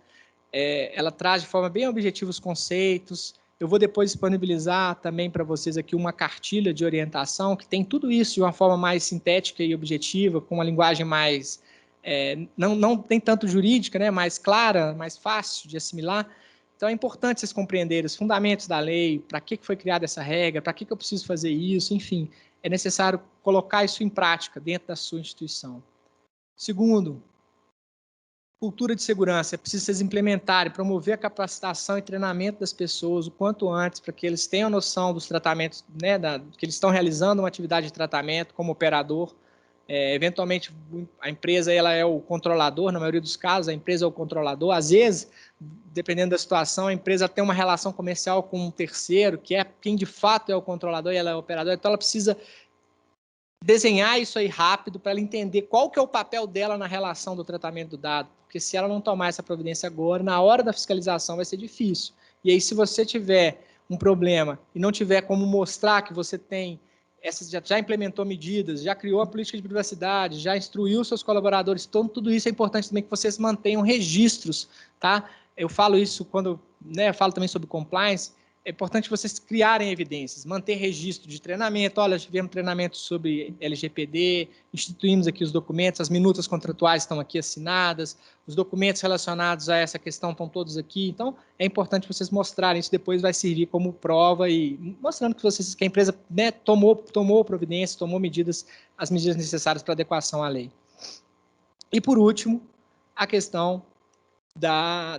ela traz de forma bem objetiva os conceitos. Eu vou depois disponibilizar também para vocês aqui uma cartilha de orientação que tem tudo isso de uma forma mais sintética e objetiva, com uma linguagem mais, não tem tanto jurídica, né, mais clara, mais fácil de assimilar. Então é importante vocês compreenderem os fundamentos da lei, para que foi criada essa regra, para que eu preciso fazer isso, enfim. É necessário colocar isso em prática dentro da sua instituição. Segundo, cultura de segurança. É preciso vocês implementarem, promover a capacitação e treinamento das pessoas o quanto antes, para que eles tenham noção dos tratamentos, né, que eles estão realizando uma atividade de tratamento como operador. Eventualmente, a empresa ela é o controlador, na maioria dos casos, a empresa é o controlador. Às vezes, dependendo da situação, a empresa tem uma relação comercial com um terceiro, que é quem de fato é o controlador e ela é o operador. Então, ela precisa desenhar isso aí rápido para ela entender qual que é o papel dela na relação do tratamento do dado, porque se ela não tomar essa providência agora, na hora da fiscalização vai ser difícil. E aí, se você tiver um problema e não tiver como mostrar que você tem, já implementou medidas, já criou a política de privacidade, já instruiu seus colaboradores, então tudo isso é importante também que vocês mantenham registros, tá? Eu falo isso quando, né, eu falo também sobre compliance. É importante vocês criarem evidências, manter registro de treinamento. Olha, tivemos treinamento sobre LGPD, instituímos aqui os documentos, as minutas contratuais estão aqui assinadas, os documentos relacionados a essa questão estão todos aqui. Então, é importante vocês mostrarem isso, depois vai servir como prova e mostrando que a empresa, né, tomou providências, tomou as medidas necessárias para adequação à lei. E, por último, a questão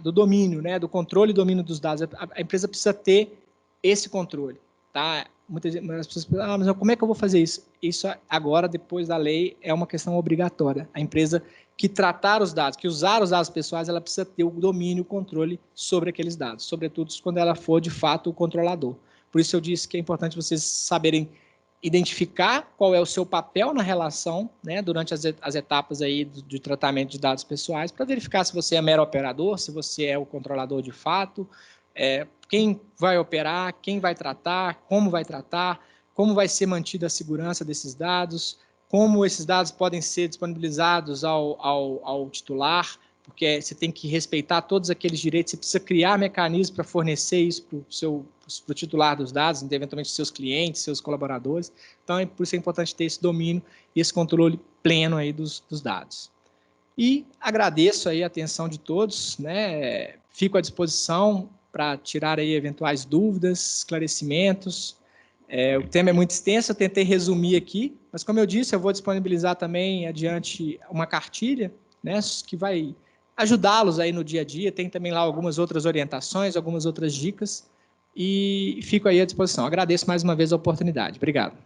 do domínio, né, do controle e domínio dos dados. A empresa precisa ter esse controle, tá? Muitas pessoas pensam, mas como é que eu vou fazer isso? Isso agora, depois da lei, é uma questão obrigatória. A empresa que tratar os dados, que usar os dados pessoais, ela precisa ter o domínio, o controle sobre aqueles dados, sobretudo quando ela for, de fato, o controlador. Por isso eu disse que é importante vocês saberem identificar qual é o seu papel na relação, né, durante as etapas aí de tratamento de dados pessoais, para verificar se você é mero operador, se você é o controlador de fato, quem vai operar, quem vai tratar, como vai ser mantida a segurança desses dados, como esses dados podem ser disponibilizados ao titular, porque você tem que respeitar todos aqueles direitos, você precisa criar mecanismos para fornecer isso para o titular dos dados, eventualmente seus clientes, seus colaboradores. Então, por isso é importante ter esse domínio e esse controle pleno aí dos dados. E agradeço aí a atenção de todos, né? Fico à disposição para tirar aí eventuais dúvidas, esclarecimentos. O tema é muito extenso, eu tentei resumir aqui, mas como eu disse, eu vou disponibilizar também adiante uma cartilha, né, que vai ajudá-los aí no dia a dia. Tem também lá algumas outras orientações, algumas outras dicas, e fico aí à disposição. Agradeço mais uma vez a oportunidade. Obrigado.